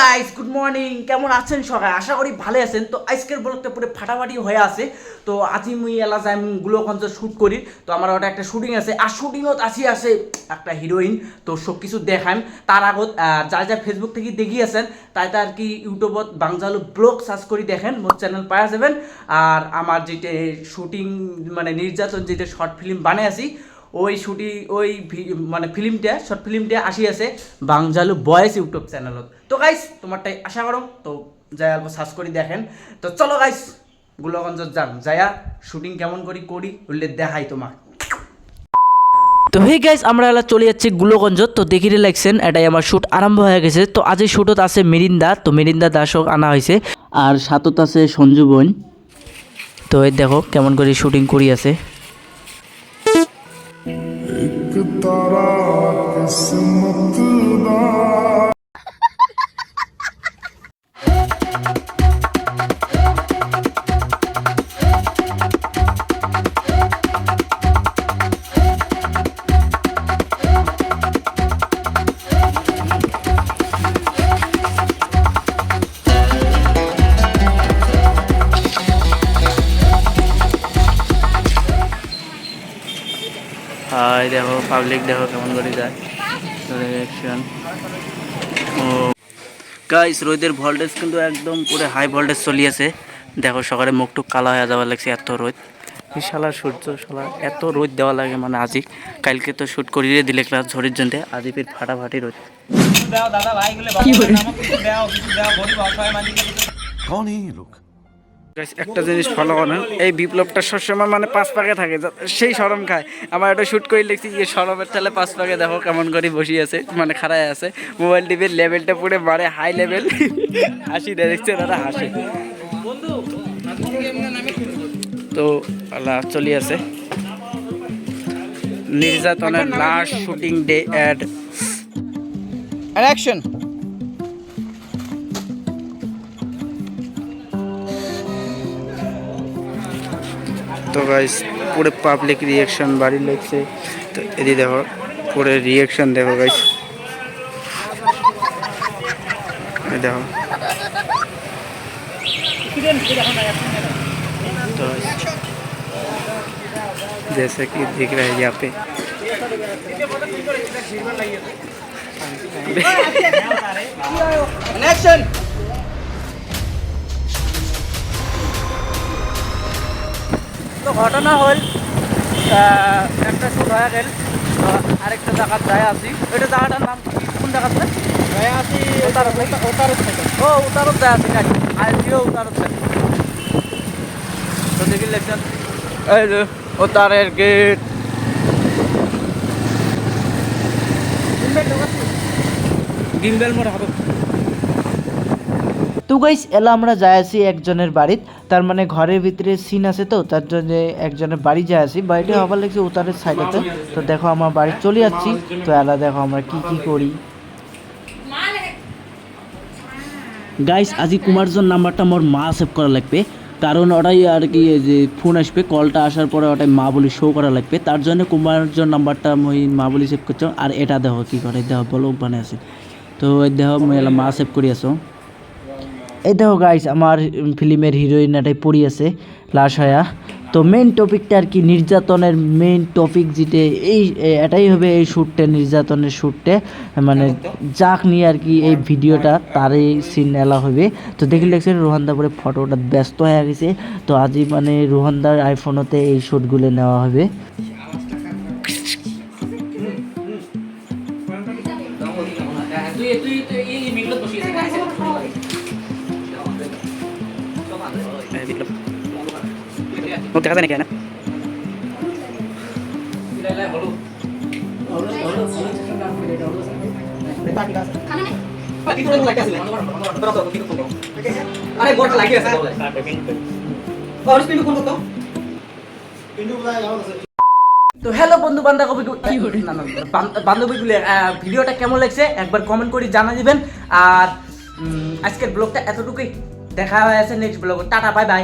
Guys good morning, কেমন আছেন সবাই? আশা করি ভালো আছেন। তো আজকের ব্লগটা পুরো ফাটাফাটি হয়ে আছে। তো আজি মুই এলা যাই গ্লোকঞ্জ শ্যুট করি। তো আমার ওটা একটা শুটিং আছে, আর শুটিংত আছে একটা হিরোইন। তো সব কিছু দেখাম। তার আগত যা ফেসবুক থেকে দেখি আছেন তাই আর কি ইউটিউবত বাংজালু ব্লগ সার্চ করে দেখেন, মোর চ্যানেল পাওয়া যাবেন। আর আমার যেটা শুটিং মানে নির্যাতন যেটা শর্ট ফিল্ম বানাই আছি, ওই শুটিং ওই মানে ফিল্মটা শর্ট ফিল্মটা আসি আছে বাংজালু বয়েস ইউটিউব চ্যানেলত। তো গাইস তোমারটাই আশা করো, তো যাই অল্প সার্চ করে দেখেন। তো চলো গাইস গোলগঞ্জ যান, যাইয়া শুটিং কেমন করি বললে দেখাই তোমার। তো হে গাইস, আমরা এলা চলে যাচ্ছি গোলগঞ্জ। তো দেখিতে লাগছেন এটাই আমার শ্যুট আরম্ভ হয়ে গেছে। তো আজ এই শ্যুটত আছে মিরিন্দা, তো মিরিন্দা দাসক আনা হয়েছে, আর সাথত আছে সঞ্জু বোন। তো এই দেখো কেমন করে শুটিং করি আছে। एक तारा किस्मत दा হাই দেখো পাবলিক দেখো কেমন করে যায় রিঅ্যাকশন। ও গাইস রোদের ভোল্টেজ কিন্তু একদম পুরো হাই ভোল্টেজ চলি আছে। দেখো সকালে মুখ টুক কালা হয়ে যাওয়ার লাগছে, এত রোদ। শালা সূর্য শালা এত রোদ দেওয়া লাগে মানে আজি কালকে তো শ্যুট করিয়ে দিলে ক্লাস ঝড়ের জন্য, আজি ফির ফাটাফাটি রোদ। कौन है ये लोग? একটা জিনিস ফলো করেন, এই বিপ্লবটা সবসময় মানে 5 পাকে থাকে, সেই শরম খায়। আমার একটা শ্যুট করে লিখছি যে শরমের তালে 5 পাকে দেখো কেমন করে বসে আছে, মানে খাড়ায় আছে। মোবাইল টিভির লেভেলটা পুরো মারে হাই লেভেল। হাসি দেখছে দাদা হাসে। তো আল্লাহ চলি আছে নির্যাতনের last shooting day and action. তো গাইস পুরো পাবলিক রিঅ্যাকশন বাড়ি লাগছে। তো এদি দেখো পুরো রিঅ্যাকশন দেখো গাইস, দেখো। तो जैसा कि दिख रहा है यहाँ पे एक्शन। তো ঘটনা হল একটা শুট হয়ে গেল, আরেকটা জায়গায় যায় আছি। ওইটা জায়গাটার নাম কোন জায়গাতে যায় আছি? উতারত থেকে। ও উতারত যায় আছি গাড়ি, আর জিও উতারত যায়। তো দেখি লেখছেন এই যে উতারের গেট। গিম্বেল মোড় হাত। তো গাইস এলা আমরা যাই আছি একজনের বাড়িতে, তার মানে ঘরের ভিতরে সিন আছে, তো তার জন্য একজনের বাড়ি যাই আছি। বাড়িটা হবার লাগছে উত্তরের সাইডেতে। তো দেখো আমার বাড়ি চলে যাচ্ছি। তো এলা দেখো আমরা কি করি। গাইস আজি কুমারজন নাম্বারটা মোর মা সেভ করা লাগবে, কারণ ওটাই আর কি যে ফোন আসবে, কলটা আসার পরে ওটাই মা বলি শো করা লাগবে। তার জন্য কুমারজন নাম্বারটা মই মা বলি সেভ করছো। আর এটা দেখো কি করে, দেখো ব্লগ বানিয়ে আছে। তো দেখো মই এলা মা সেভ করি আছো। এই দেখো গাইস আমার ফিল্মের হিরোইন এটাই পড়ি আছে লাশ হয়া। তো মেইন টপিকটা আর কি নির্যাতনের মেইন টপিক যেটা এই এটাই হবে এই শ্যুটটা, নির্যাতনের শ্যুটটা মানে যাক নিয়ে আর কি এই ভিডিওটা তারই সিন এলা হবে। তো দেখি দেখছেন রোহানদা পরে ফটোটা ব্যস্ত হয়ে গেছে। তো আজই মানে রোহানদার আইফোনতে এই শ্যুটগুলো নেওয়া হবে। দেখা যায় নাকি না? তো হ্যালো বন্ধু বান্ধবীগুলো, ভিডিওটা কেমন লাগছে একবার কমেন্ট করে জানা দিবেন। আর আজকের ব্লগটা এতটুকুই, দেখা হয়ে আছে নেক্সট ব্লগে। Tata bye bye.